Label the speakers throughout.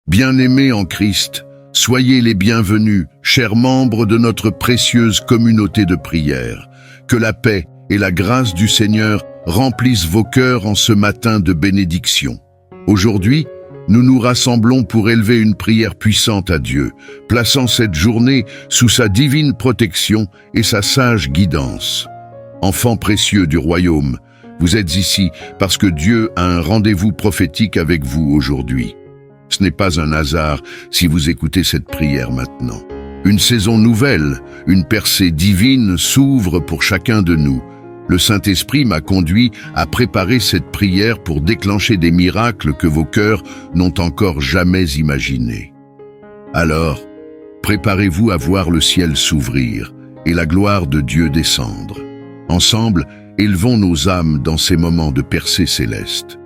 Speaker 1: Bien-aimés en Christ, soyez les bienvenus, chers membres de notre précieuse communauté de prière. Que la paix et la grâce du Seigneur remplissent vos cœurs en ce matin de bénédiction. Aujourd'hui, nous nous rassemblons pour élever une prière puissante à Dieu, plaçant cette journée sous sa divine protection et sa sage guidance. Enfants précieux du royaume, vous êtes ici parce que Dieu a un rendez-vous prophétique avec vous aujourd'hui. Ce n'est pas un hasard si vous écoutez cette prière maintenant. Une saison nouvelle, une percée divine s'ouvre pour chacun de nous. Le Saint-Esprit m'a conduit à préparer cette prière pour déclencher des miracles que vos cœurs n'ont encore jamais imaginés. Alors, préparez-vous à voir le ciel s'ouvrir et la gloire de Dieu descendre. Ensemble, élevons nos âmes dans ces moments de percée céleste.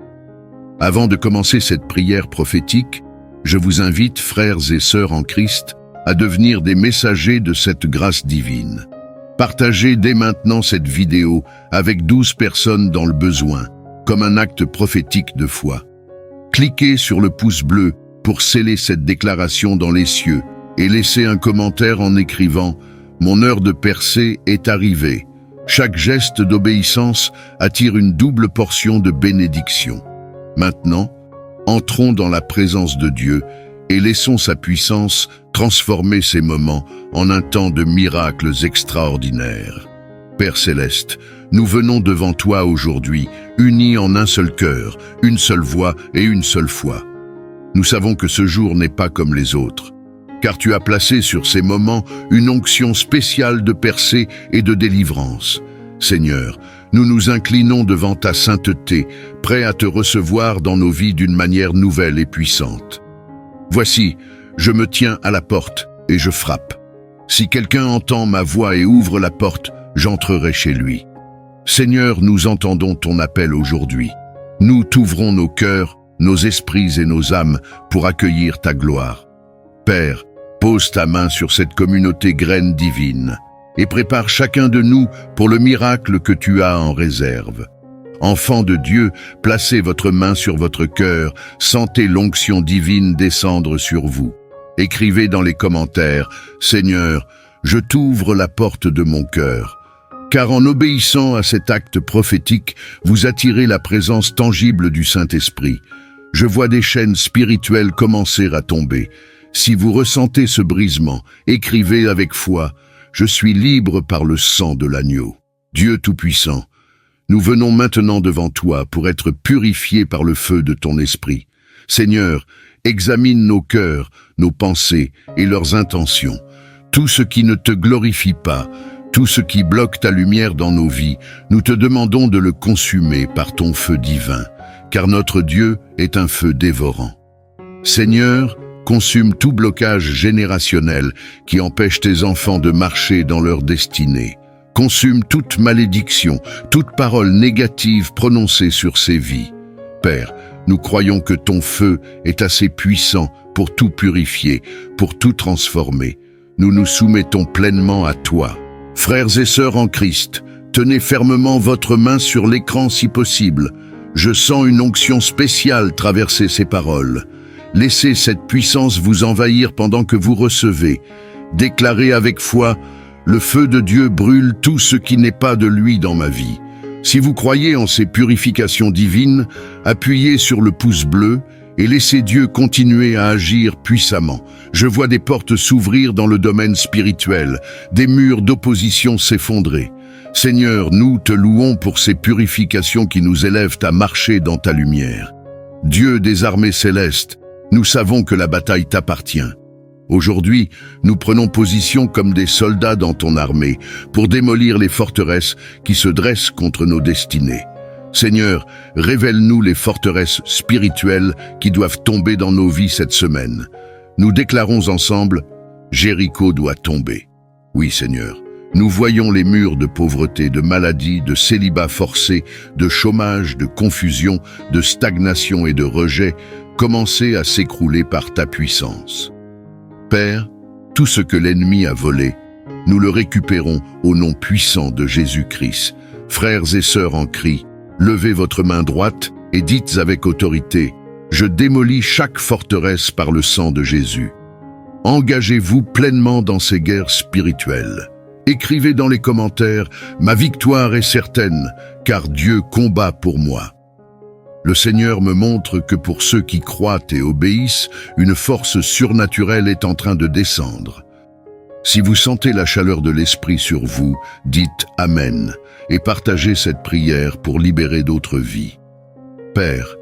Speaker 1: Avant de commencer cette prière prophétique, je vous invite, frères et sœurs en Christ, à devenir des messagers de cette grâce divine. Partagez dès maintenant cette vidéo avec 12 personnes dans le besoin, comme un acte prophétique de foi. Cliquez sur le pouce bleu pour sceller cette déclaration dans les cieux et laissez un commentaire en écrivant « Mon heure de percée est arrivée ». Chaque geste d'obéissance attire une double portion de bénédiction. Maintenant, entrons dans la présence de Dieu et laissons sa puissance transformer ces moments en un temps de miracles extraordinaires. Père Céleste, nous venons devant toi aujourd'hui, unis en un seul cœur, une seule voix et une seule foi. Nous savons que ce jour n'est pas comme les autres, car tu as placé sur ces moments une onction spéciale de percée et de délivrance. Seigneur, nous nous inclinons devant ta sainteté, prêts à te recevoir dans nos vies d'une manière nouvelle et puissante. Voici, je me tiens à la porte et je frappe. Si quelqu'un entend ma voix et ouvre la porte, j'entrerai chez lui. Seigneur, nous entendons ton appel aujourd'hui. Nous t'ouvrons nos cœurs, nos esprits et nos âmes pour accueillir ta gloire. Père, pose ta main sur cette communauté graine divine et prépare chacun de nous pour le miracle que tu as en réserve. Enfants de Dieu, placez votre main sur votre cœur, sentez l'onction divine descendre sur vous. Écrivez dans les commentaires « Seigneur, je t'ouvre la porte de mon cœur ». Car en obéissant à cet acte prophétique, vous attirez la présence tangible du Saint-Esprit. Je vois des chaînes spirituelles commencer à tomber. Si vous ressentez ce brisement, écrivez avec foi « Je suis libre par le sang de l'agneau ». Dieu Tout-Puissant, nous venons maintenant devant toi pour être purifiés par le feu de ton esprit. Seigneur, examine nos cœurs, nos pensées et leurs intentions. Tout ce qui ne te glorifie pas, tout ce qui bloque ta lumière dans nos vies, nous te demandons de le consumer par ton feu divin, car notre Dieu est un feu dévorant. Seigneur, consume tout blocage générationnel qui empêche tes enfants de marcher dans leur destinée. Consume toute malédiction, toute parole négative prononcée sur ces vies. Père, nous croyons que ton feu est assez puissant pour tout purifier, pour tout transformer. Nous nous soumettons pleinement à toi. Frères et sœurs en Christ, tenez fermement votre main sur l'écran si possible. Je sens une onction spéciale traverser ces paroles. Laissez cette puissance vous envahir pendant que vous recevez. Déclarez avec foi « Le feu de Dieu brûle tout ce qui n'est pas de lui dans ma vie ». Si vous croyez en ces purifications divines, appuyez sur le pouce bleu et laissez Dieu continuer à agir puissamment. Je vois des portes s'ouvrir dans le domaine spirituel, des murs d'opposition s'effondrer. Seigneur, nous te louons pour ces purifications qui nous élèvent à marcher dans ta lumière. Dieu des armées célestes, nous savons que la bataille t'appartient. Aujourd'hui, nous prenons position comme des soldats dans ton armée pour démolir les forteresses qui se dressent contre nos destinées. Seigneur, révèle-nous les forteresses spirituelles qui doivent tomber dans nos vies cette semaine. Nous déclarons ensemble, Jéricho doit tomber. Oui, Seigneur. Nous voyons les murs de pauvreté, de maladie, de célibat forcé, de chômage, de confusion, de stagnation et de rejet commencer à s'écrouler par ta puissance. Père, tout ce que l'ennemi a volé, nous le récupérons au nom puissant de Jésus-Christ. Frères et sœurs en Christ, levez votre main droite et dites avec autorité, Je démolis chaque forteresse par le sang de Jésus. Engagez-vous pleinement dans ces guerres spirituelles. Écrivez dans les commentaires « Ma victoire est certaine, car Dieu combat pour moi ». Le Seigneur me montre que pour ceux qui croient et obéissent, une force surnaturelle est en train de descendre. Si vous sentez la chaleur de l'Esprit sur vous, dites « Amen » et partagez cette prière pour libérer d'autres vies. Père,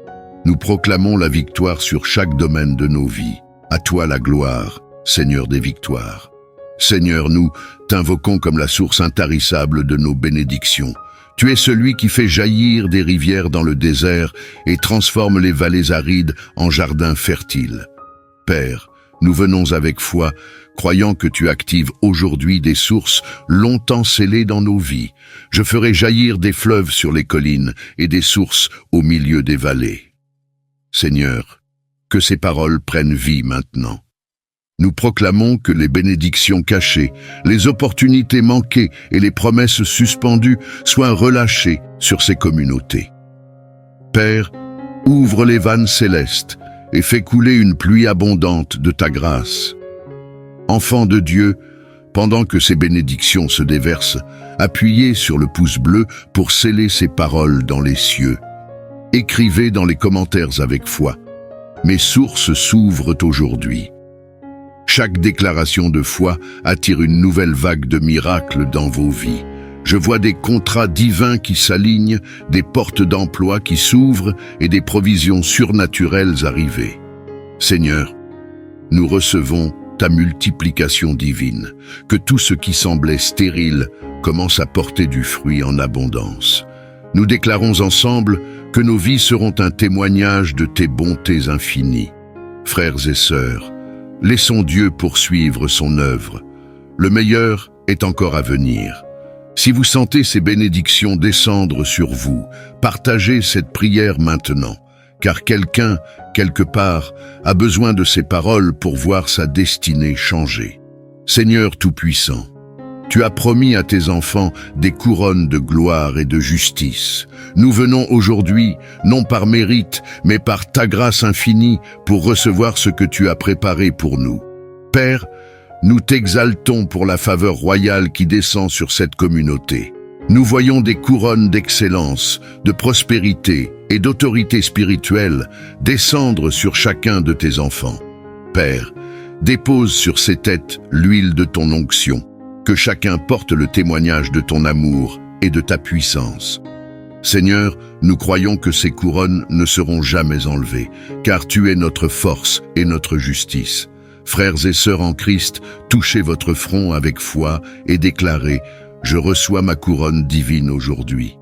Speaker 1: nous proclamons la victoire sur chaque domaine de nos vies. À toi la gloire, Seigneur des victoires. Seigneur, nous t'invoquons comme la source intarissable de nos bénédictions. Tu es celui qui fait jaillir des rivières dans le désert et transforme les vallées arides en jardins fertiles. Père, nous venons avec foi, croyant que tu actives aujourd'hui des sources longtemps scellées dans nos vies. Je ferai jaillir des fleuves sur les collines et des sources au milieu des vallées. Seigneur, que ces paroles prennent vie maintenant. Nous proclamons que les bénédictions cachées, les opportunités manquées et les promesses suspendues soient relâchées sur ces communautés. Père, ouvre les vannes célestes et fais couler une pluie abondante de ta grâce. Enfants de Dieu, pendant que ces bénédictions se déversent, appuyez sur le pouce bleu pour sceller ces paroles dans les cieux. Écrivez dans les commentaires avec foi. Mes sources s'ouvrent aujourd'hui. Chaque déclaration de foi attire une nouvelle vague de miracles dans vos vies. Je vois des contrats divins qui s'alignent, des portes d'emploi qui s'ouvrent et des provisions surnaturelles arriver. Seigneur, nous recevons ta multiplication divine, que tout ce qui semblait stérile commence à porter du fruit en abondance. Nous déclarons ensemble que nos vies seront un témoignage de tes bontés infinies. Frères et sœurs, laissons Dieu poursuivre son œuvre. Le meilleur est encore à venir. Si vous sentez ces bénédictions descendre sur vous, partagez cette prière maintenant, car quelqu'un, quelque part, a besoin de ces paroles pour voir sa destinée changer. Seigneur Tout-Puissant, tu as promis à tes enfants des couronnes de gloire et de justice. Nous venons aujourd'hui, non par mérite, mais par ta grâce infinie, pour recevoir ce que tu as préparé pour nous. Père, nous t'exaltons pour la faveur royale qui descend sur cette communauté. Nous voyons des couronnes d'excellence, de prospérité et d'autorité spirituelle descendre sur chacun de tes enfants. Père, dépose sur ces têtes l'huile de ton onction, que chacun porte le témoignage de ton amour et de ta puissance. Seigneur, nous croyons que ces couronnes ne seront jamais enlevées, car tu es notre force et notre justice. Frères et sœurs en Christ, touchez votre front avec foi et déclarez « Je reçois ma couronne divine aujourd'hui ».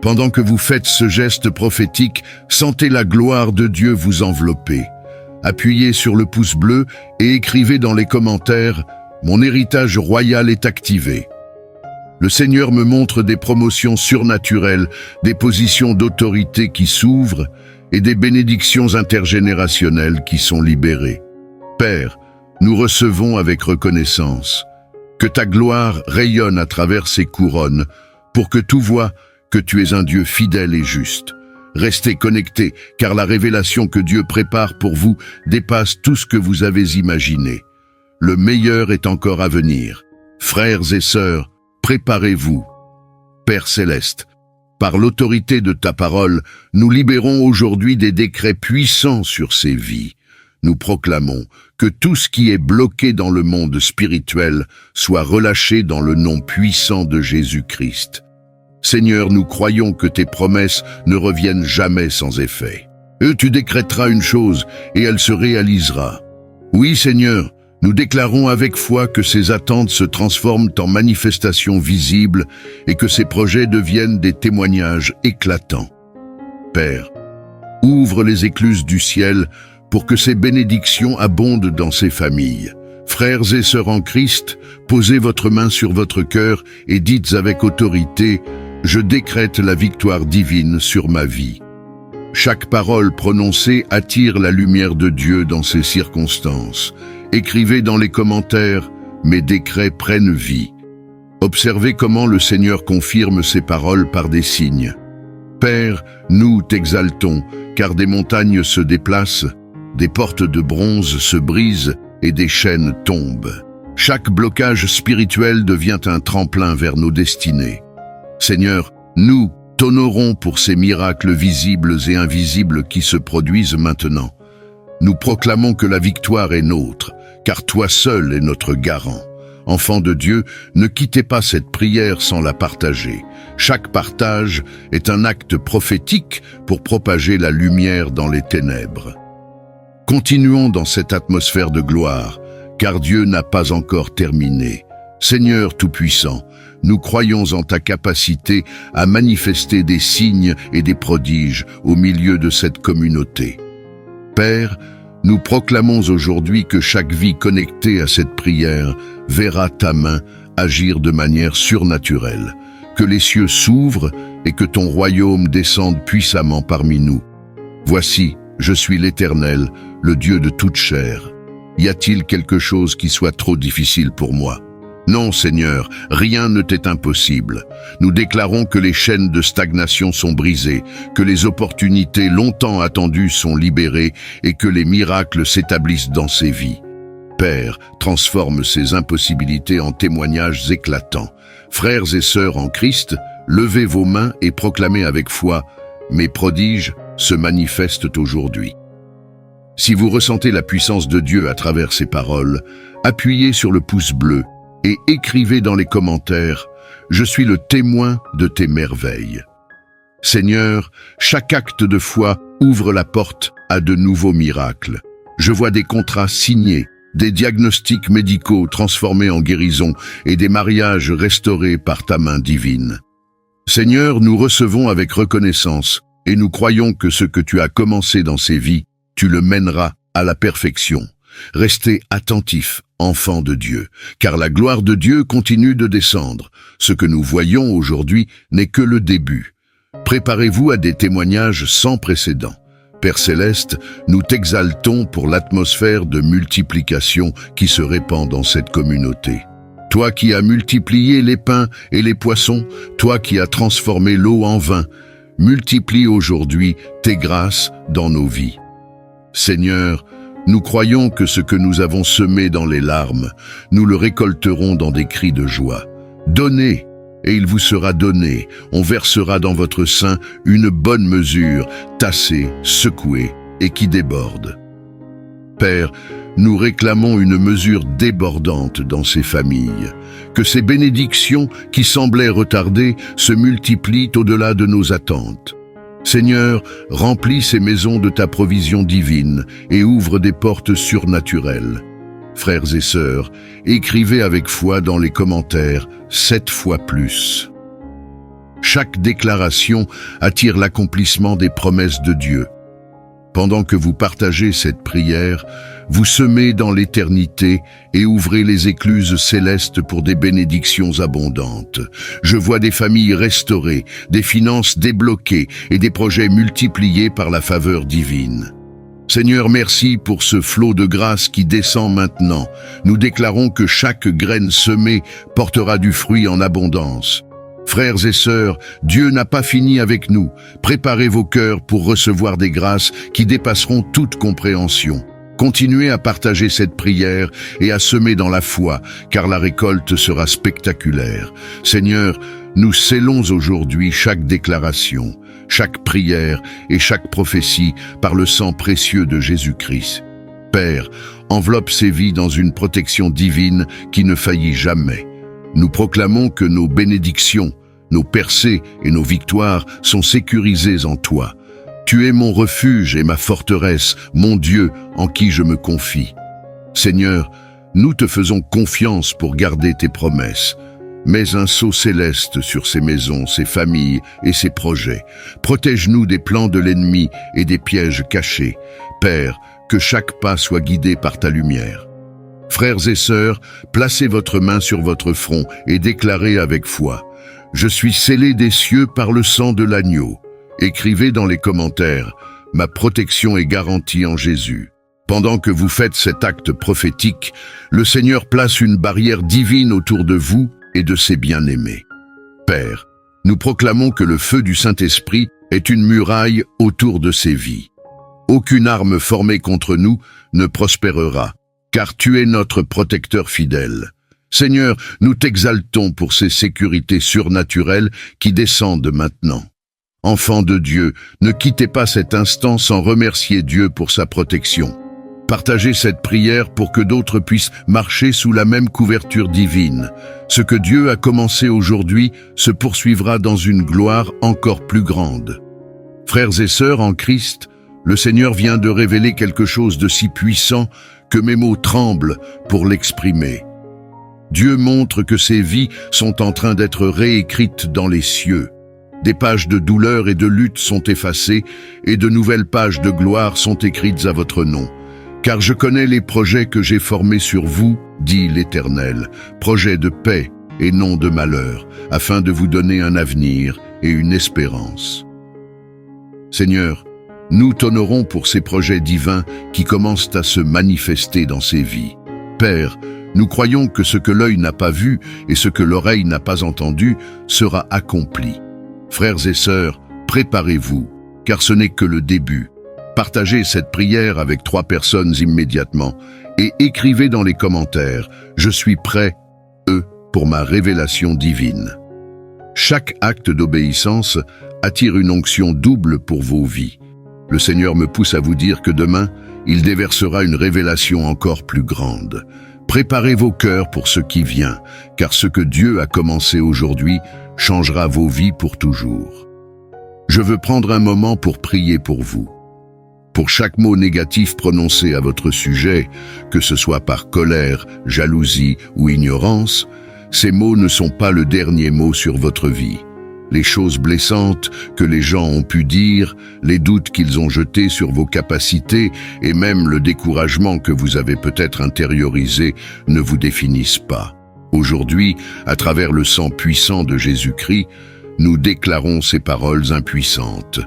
Speaker 1: Pendant que vous faites ce geste prophétique, sentez la gloire de Dieu vous envelopper. Appuyez sur le pouce bleu et écrivez dans les commentaires « Mon héritage royal est activé ». Le Seigneur me montre des promotions surnaturelles, des positions d'autorité qui s'ouvrent et des bénédictions intergénérationnelles qui sont libérées. Père, nous recevons avec reconnaissance. Que ta gloire rayonne à travers ces couronnes pour que tout voie que tu es un Dieu fidèle et juste. Restez connectés, car la révélation que Dieu prépare pour vous dépasse tout ce que vous avez imaginé. Le meilleur est encore à venir. Frères et sœurs, préparez-vous. Père Céleste, par l'autorité de ta parole, nous libérons aujourd'hui des décrets puissants sur ces vies. Nous proclamons que tout ce qui est bloqué dans le monde spirituel soit relâché dans le nom puissant de Jésus-Christ. Seigneur, nous croyons que tes promesses ne reviennent jamais sans effet. Tu décrèteras une chose et elle se réalisera. Oui, Seigneur, nous déclarons avec foi que ces attentes se transforment en manifestations visibles et que ces projets deviennent des témoignages éclatants. Père, ouvre les écluses du ciel pour que ces bénédictions abondent dans ces familles. Frères et sœurs en Christ, posez votre main sur votre cœur et dites avec autorité « Je décrète la victoire divine sur ma vie ». Chaque parole prononcée attire la lumière de Dieu dans ces circonstances. Écrivez dans les commentaires « Mes décrets prennent vie ». Observez comment le Seigneur confirme ces paroles par des signes. Père, nous t'exaltons, car des montagnes se déplacent, des portes de bronze se brisent et des chaînes tombent. Chaque blocage spirituel devient un tremplin vers nos destinées. Seigneur, nous t'honorons pour ces miracles visibles et invisibles qui se produisent maintenant. Nous proclamons que la victoire est nôtre, car toi seul es notre garant. Enfants de Dieu, ne quittez pas cette prière sans la partager. Chaque partage est un acte prophétique pour propager la lumière dans les ténèbres. Continuons dans cette atmosphère de gloire, car Dieu n'a pas encore terminé. Seigneur Tout-Puissant, nous croyons en ta capacité à manifester des signes et des prodiges au milieu de cette communauté. Père, nous proclamons aujourd'hui que chaque vie connectée à cette prière verra ta main agir de manière surnaturelle, que les cieux s'ouvrent et que ton royaume descende puissamment parmi nous. Voici, je suis l'Éternel, le Dieu de toute chair. Y a-t-il quelque chose qui soit trop difficile pour moi? Non, Seigneur, rien ne t'est impossible. Nous déclarons que les chaînes de stagnation sont brisées, que les opportunités longtemps attendues sont libérées et que les miracles s'établissent dans ces vies. Père, transforme ces impossibilités en témoignages éclatants. Frères et sœurs en Christ, levez vos mains et proclamez avec foi « Mes prodiges se manifestent aujourd'hui ». Si vous ressentez la puissance de Dieu à travers ces paroles, appuyez sur le pouce bleu et écrivez dans les commentaires « Je suis le témoin de tes merveilles ». Seigneur, chaque acte de foi ouvre la porte à de nouveaux miracles. Je vois des contrats signés, des diagnostics médicaux transformés en guérison et des mariages restaurés par ta main divine. Seigneur, nous recevons avec reconnaissance et nous croyons que ce que tu as commencé dans ces vies, tu le mèneras à la perfection. Restez attentifs, enfants de Dieu, car la gloire de Dieu continue de descendre. Ce que nous voyons aujourd'hui n'est que le début. Préparez-vous à des témoignages sans précédent. Père Céleste, nous t'exaltons pour l'atmosphère de multiplication qui se répand dans cette communauté. Toi qui as multiplié les pains et les poissons, toi qui as transformé l'eau en vin, multiplie aujourd'hui tes grâces dans nos vies. Seigneur, nous croyons que ce que nous avons semé dans les larmes, nous le récolterons dans des cris de joie. Donnez, et il vous sera donné. On versera dans votre sein une bonne mesure, tassée, secouée et qui déborde. Père, nous réclamons une mesure débordante dans ces familles. Que ces bénédictions qui semblaient retardées se multiplient au-delà de nos attentes. Seigneur, remplis ces maisons de ta provision divine et ouvre des portes surnaturelles. Frères et sœurs, écrivez avec foi dans les commentaires 7 fois plus. Chaque déclaration attire l'accomplissement des promesses de Dieu. Pendant que vous partagez cette prière, vous semez dans l'éternité et ouvrez les écluses célestes pour des bénédictions abondantes. Je vois des familles restaurées, des finances débloquées et des projets multipliés par la faveur divine. Seigneur, merci pour ce flot de grâce qui descend maintenant. Nous déclarons que chaque graine semée portera du fruit en abondance. Frères et sœurs, Dieu n'a pas fini avec nous. Préparez vos cœurs pour recevoir des grâces qui dépasseront toute compréhension. Continuez à partager cette prière et à semer dans la foi, car la récolte sera spectaculaire. Seigneur, nous scellons aujourd'hui chaque déclaration, chaque prière et chaque prophétie par le sang précieux de Jésus-Christ. Père, enveloppe ces vies dans une protection divine qui ne faillit jamais. Nous proclamons que nos bénédictions, nos percées et nos victoires sont sécurisées en toi. Tu es mon refuge et ma forteresse, mon Dieu en qui je me confie. Seigneur, nous te faisons confiance pour garder tes promesses. Mets un sceau céleste sur ces maisons, ces familles et ces projets. Protège-nous des plans de l'ennemi et des pièges cachés. Père, que chaque pas soit guidé par ta lumière. Frères et sœurs, placez votre main sur votre front et déclarez avec foi « Je suis scellé des cieux par le sang de l'agneau ». Écrivez dans les commentaires « Ma protection est garantie en Jésus ». Pendant que vous faites cet acte prophétique, le Seigneur place une barrière divine autour de vous et de ses bien-aimés. Père, nous proclamons que le feu du Saint-Esprit est une muraille autour de ces vies. Aucune arme formée contre nous ne prospérera, car tu es notre protecteur fidèle. Seigneur, nous t'exaltons pour ces sécurités surnaturelles qui descendent maintenant. Enfants de Dieu, ne quittez pas cet instant sans remercier Dieu pour sa protection. Partagez cette prière pour que d'autres puissent marcher sous la même couverture divine. Ce que Dieu a commencé aujourd'hui se poursuivra dans une gloire encore plus grande. Frères et sœurs en Christ, le Seigneur vient de révéler quelque chose de si puissant que mes mots tremblent pour l'exprimer. Dieu montre que ces vies sont en train d'être réécrites dans les cieux. Des pages de douleur et de lutte sont effacées et de nouvelles pages de gloire sont écrites à votre nom. Car je connais les projets que j'ai formés sur vous, dit l'Éternel, projets de paix et non de malheur, afin de vous donner un avenir et une espérance. Seigneur, nous t'honorons pour ces projets divins qui commencent à se manifester dans ces vies. Père, nous croyons que ce que l'œil n'a pas vu et ce que l'oreille n'a pas entendu sera accompli. Frères et sœurs, préparez-vous, car ce n'est que le début. Partagez cette prière avec 3 personnes immédiatement et écrivez dans les commentaires « Je suis prêt, pour ma révélation divine ». Chaque acte d'obéissance attire une onction double pour vos vies. Le Seigneur me pousse à vous dire que demain, il déversera une révélation encore plus grande. Préparez vos cœurs pour ce qui vient, car ce que Dieu a commencé aujourd'hui changera vos vies pour toujours. Je veux prendre un moment pour prier pour vous. Pour chaque mot négatif prononcé à votre sujet, que ce soit par colère, jalousie ou ignorance, ces mots ne sont pas le dernier mot sur votre vie. Les choses blessantes que les gens ont pu dire, les doutes qu'ils ont jetés sur vos capacités et même le découragement que vous avez peut-être intériorisé ne vous définissent pas. Aujourd'hui, à travers le sang puissant de Jésus-Christ, nous déclarons ces paroles impuissantes.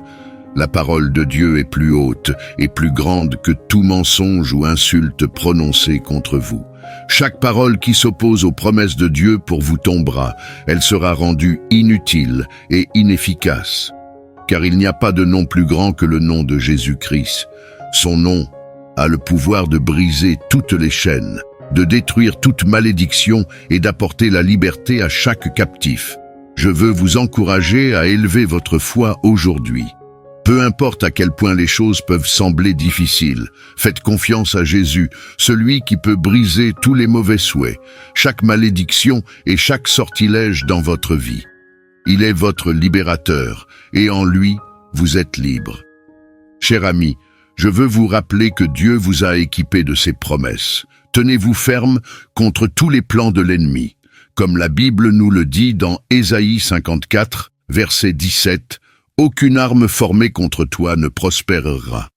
Speaker 1: La parole de Dieu est plus haute et plus grande que tout mensonge ou insulte prononcée contre vous. Chaque parole qui s'oppose aux promesses de Dieu pour vous tombera, elle sera rendue inutile et inefficace. Car il n'y a pas de nom plus grand que le nom de Jésus-Christ. Son nom a le pouvoir de briser toutes les chaînes, de détruire toute malédiction et d'apporter la liberté à chaque captif. Je veux vous encourager à élever votre foi aujourd'hui. Peu importe à quel point les choses peuvent sembler difficiles, faites confiance à Jésus, celui qui peut briser tous les mauvais souhaits, chaque malédiction et chaque sortilège dans votre vie. Il est votre libérateur, et en lui, vous êtes libre. Cher ami, je veux vous rappeler que Dieu vous a équipé de ses promesses. Tenez-vous ferme contre tous les plans de l'ennemi. Comme la Bible nous le dit dans Ésaïe 54, verset 17, « Aucune arme formée contre toi ne prospérera ».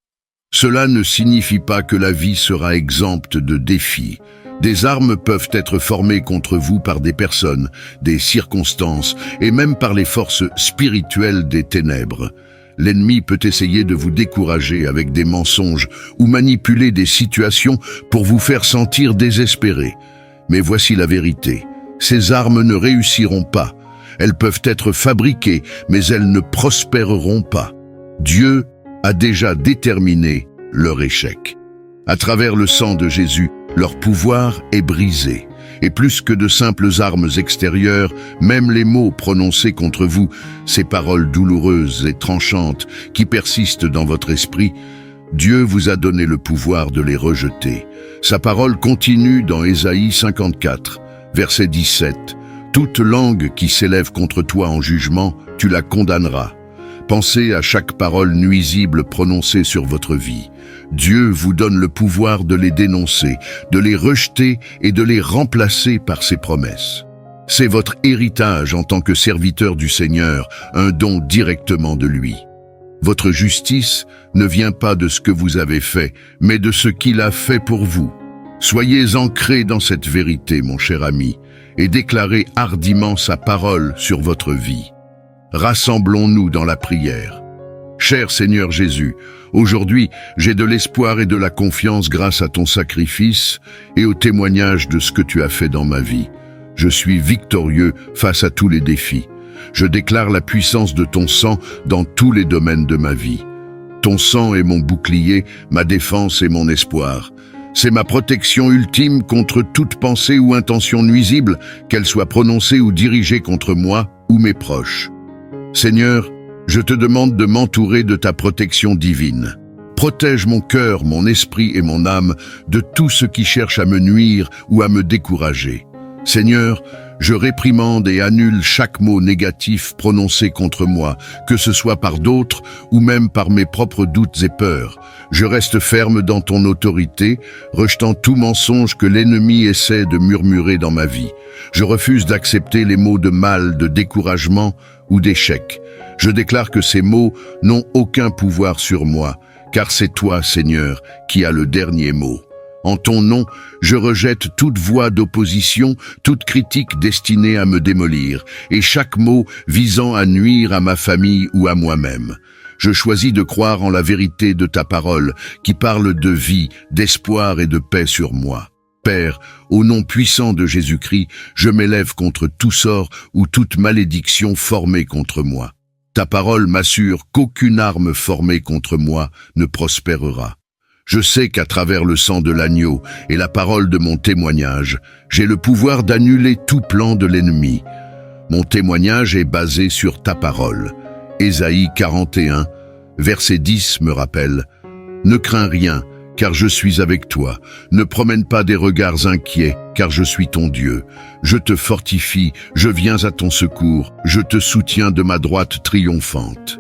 Speaker 1: Cela ne signifie pas que la vie sera exempte de défis. Des armes peuvent être formées contre vous par des personnes, des circonstances et même par les forces spirituelles des ténèbres. L'ennemi peut essayer de vous décourager avec des mensonges ou manipuler des situations pour vous faire sentir désespéré. Mais voici la vérité. Ces armes ne réussiront pas. Elles peuvent être fabriquées, mais elles ne prospéreront pas. Dieu a déjà déterminé leur échec. À travers le sang de Jésus, leur pouvoir est brisé. Et plus que de simples armes extérieures, même les mots prononcés contre vous, ces paroles douloureuses et tranchantes qui persistent dans votre esprit, Dieu vous a donné le pouvoir de les rejeter. Sa parole continue dans Ésaïe 54, verset 17. « Toute langue qui s'élève contre toi en jugement, tu la condamneras. » Pensez à chaque parole nuisible prononcée sur votre vie. Dieu vous donne le pouvoir de les dénoncer, de les rejeter et de les remplacer par ses promesses. C'est votre héritage en tant que serviteur du Seigneur, un don directement de lui. Votre justice ne vient pas de ce que vous avez fait, mais de ce qu'il a fait pour vous. Soyez ancrés dans cette vérité, mon cher ami, et déclarez hardiment sa parole sur votre vie. Rassemblons-nous dans la prière. Cher Seigneur Jésus, aujourd'hui, j'ai de l'espoir et de la confiance grâce à ton sacrifice et au témoignage de ce que tu as fait dans ma vie. Je suis victorieux face à tous les défis. Je déclare la puissance de ton sang dans tous les domaines de ma vie. Ton sang est mon bouclier, ma défense et mon espoir. C'est ma protection ultime contre toute pensée ou intention nuisible, qu'elle soit prononcée ou dirigée contre moi ou mes proches. Seigneur, je te demande de m'entourer de ta protection divine. Protège mon cœur, mon esprit et mon âme de tout ce qui cherche à me nuire ou à me décourager. Seigneur, je réprimande et annule chaque mot négatif prononcé contre moi, que ce soit par d'autres ou même par mes propres doutes et peurs. Je reste ferme dans ton autorité, rejetant tout mensonge que l'ennemi essaie de murmurer dans ma vie. Je refuse d'accepter les mots de mal, de découragement ou d'échec. Je déclare que ces mots n'ont aucun pouvoir sur moi, car c'est toi, Seigneur, qui as le dernier mot. En ton nom, je rejette toute voix d'opposition, toute critique destinée à me démolir, et chaque mot visant à nuire à ma famille ou à moi-même. Je choisis de croire en la vérité de ta parole, qui parle de vie, d'espoir et de paix sur moi. Père, au nom puissant de Jésus-Christ, je m'élève contre tout sort ou toute malédiction formée contre moi. Ta parole m'assure qu'aucune arme formée contre moi ne prospérera. Je sais qu'à travers le sang de l'agneau et la parole de mon témoignage, j'ai le pouvoir d'annuler tout plan de l'ennemi. Mon témoignage est basé sur ta parole. Ésaïe 41, verset 10 me rappelle « Ne crains rien, car je suis avec toi. Ne promène pas des regards inquiets, car je suis ton Dieu. Je te fortifie, je viens à ton secours, je te soutiens de ma droite triomphante. »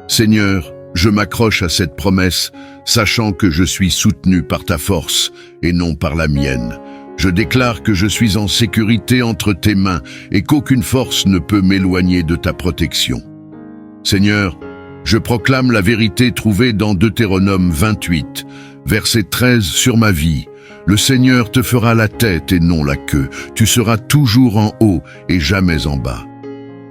Speaker 1: Seigneur, je m'accroche à cette promesse, sachant que je suis soutenu par ta force et non par la mienne. Je déclare que je suis en sécurité entre tes mains et qu'aucune force ne peut m'éloigner de ta protection. Seigneur, je proclame la vérité trouvée dans Deutéronome 28, verset 13 sur ma vie. Le Seigneur te fera la tête et non la queue. Tu seras toujours en haut et jamais en bas.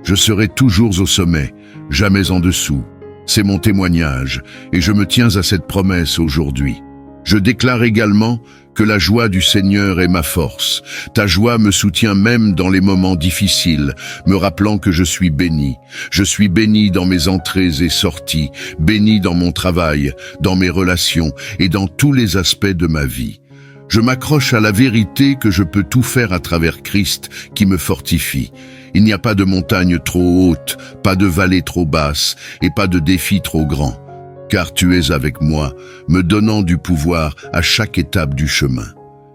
Speaker 1: Je serai toujours au sommet, jamais en dessous. C'est mon témoignage, et je me tiens à cette promesse aujourd'hui. Je déclare également que la joie du Seigneur est ma force. Ta joie me soutient même dans les moments difficiles, me rappelant que je suis béni. Je suis béni dans mes entrées et sorties, béni dans mon travail, dans mes relations et dans tous les aspects de ma vie. Je m'accroche à la vérité que je peux tout faire à travers Christ qui me fortifie. Il n'y a pas de montagne trop haute, pas de vallée trop basse et pas de défi trop grand. Car tu es avec moi, me donnant du pouvoir à chaque étape du chemin.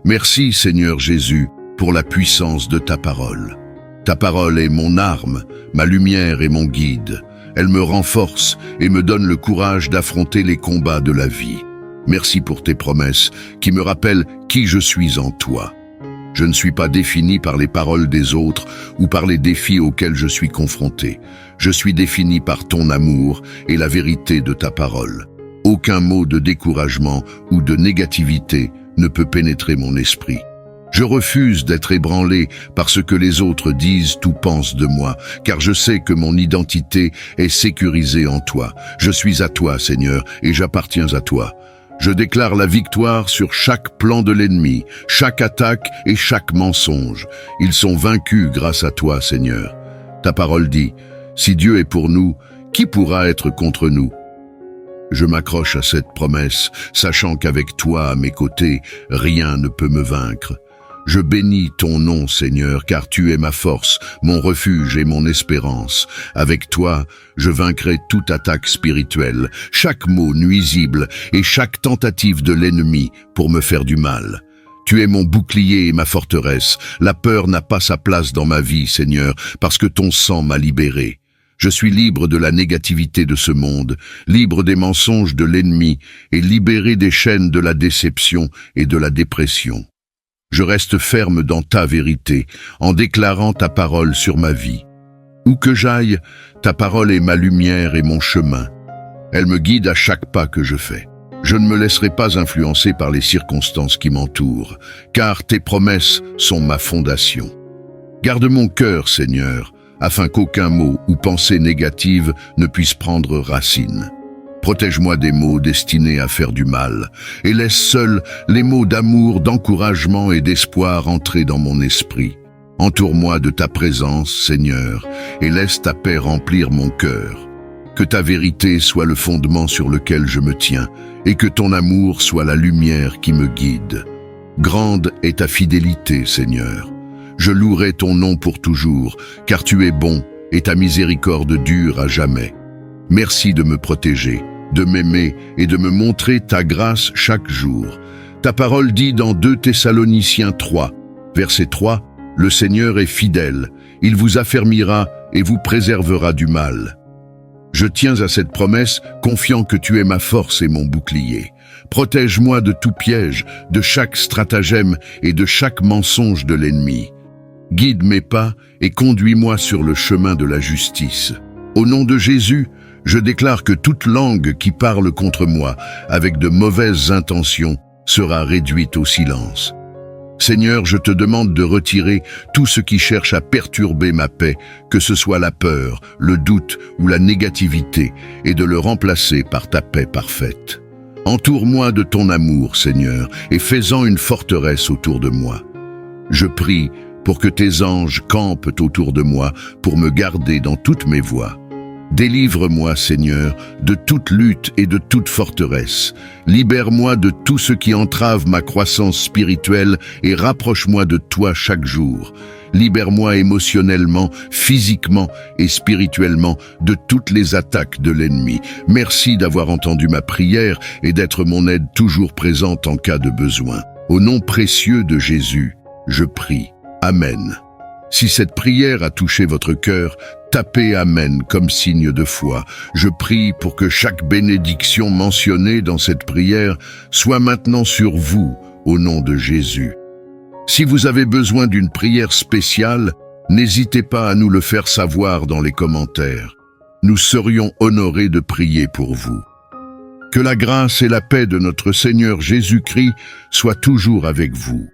Speaker 1: Merci Seigneur Jésus pour la puissance de ta parole. Ta parole est mon arme, ma lumière et mon guide. Elle me renforce et me donne le courage d'affronter les combats de la vie. Merci pour tes promesses qui me rappellent qui je suis en toi. Je ne suis pas défini par les paroles des autres ou par les défis auxquels je suis confronté. Je suis défini par ton amour et la vérité de ta parole. Aucun mot de découragement ou de négativité ne peut pénétrer mon esprit. Je refuse d'être ébranlé par ce que les autres disent ou pensent de moi, car je sais que mon identité est sécurisée en toi. Je suis à toi, Seigneur, et j'appartiens à toi. Je déclare la victoire sur chaque plan de l'ennemi, chaque attaque et chaque mensonge. Ils sont vaincus grâce à toi, Seigneur. Ta parole dit, « Si Dieu est pour nous, qui pourra être contre nous ?» Je m'accroche à cette promesse, sachant qu'avec toi à mes côtés, rien ne peut me vaincre. Je bénis ton nom, Seigneur, car tu es ma force, mon refuge et mon espérance. Avec toi, je vaincrai toute attaque spirituelle, chaque mot nuisible et chaque tentative de l'ennemi pour me faire du mal. Tu es mon bouclier et ma forteresse. La peur n'a pas sa place dans ma vie, Seigneur, parce que ton sang m'a libéré. Je suis libre de la négativité de ce monde, libre des mensonges de l'ennemi et libéré des chaînes de la déception et de la dépression. Je reste ferme dans ta vérité, en déclarant ta parole sur ma vie. Où que j'aille, ta parole est ma lumière et mon chemin. Elle me guide à chaque pas que je fais. Je ne me laisserai pas influencer par les circonstances qui m'entourent, car tes promesses sont ma fondation. Garde mon cœur, Seigneur, afin qu'aucun mot ou pensée négative ne puisse prendre racine. Protège-moi des mots destinés à faire du mal, et laisse seuls les mots d'amour, d'encouragement et d'espoir entrer dans mon esprit. Entoure-moi de ta présence, Seigneur, et laisse ta paix remplir mon cœur. Que ta vérité soit le fondement sur lequel je me tiens, et que ton amour soit la lumière qui me guide. Grande est ta fidélité, Seigneur. Je louerai ton nom pour toujours, car tu es bon, et ta miséricorde dure à jamais. Merci de me protéger, de m'aimer et de me montrer ta grâce chaque jour. Ta parole dit dans 2 Thessaloniciens 3, verset 3, « Le Seigneur est fidèle, il vous affermira et vous préservera du mal. » Je tiens à cette promesse, confiant que tu es ma force et mon bouclier. Protège-moi de tout piège, de chaque stratagème et de chaque mensonge de l'ennemi. Guide mes pas et conduis-moi sur le chemin de la justice. Au nom de Jésus, je déclare que toute langue qui parle contre moi, avec de mauvaises intentions, sera réduite au silence. Seigneur, je te demande de retirer tout ce qui cherche à perturber ma paix, que ce soit la peur, le doute ou la négativité, et de le remplacer par ta paix parfaite. Entoure-moi de ton amour, Seigneur, et fais-en une forteresse autour de moi. Je prie pour que tes anges campent autour de moi pour me garder dans toutes mes voies. Délivre-moi, Seigneur, de toute lutte et de toute forteresse. Libère-moi de tout ce qui entrave ma croissance spirituelle et rapproche-moi de toi chaque jour. Libère-moi émotionnellement, physiquement et spirituellement de toutes les attaques de l'ennemi. Merci d'avoir entendu ma prière et d'être mon aide toujours présente en cas de besoin. Au nom précieux de Jésus, je prie. Amen. Si cette prière a touché votre cœur, tapez Amen comme signe de foi. Je prie pour que chaque bénédiction mentionnée dans cette prière soit maintenant sur vous, au nom de Jésus. Si vous avez besoin d'une prière spéciale, n'hésitez pas à nous le faire savoir dans les commentaires. Nous serions honorés de prier pour vous. Que la grâce et la paix de notre Seigneur Jésus-Christ soient toujours avec vous.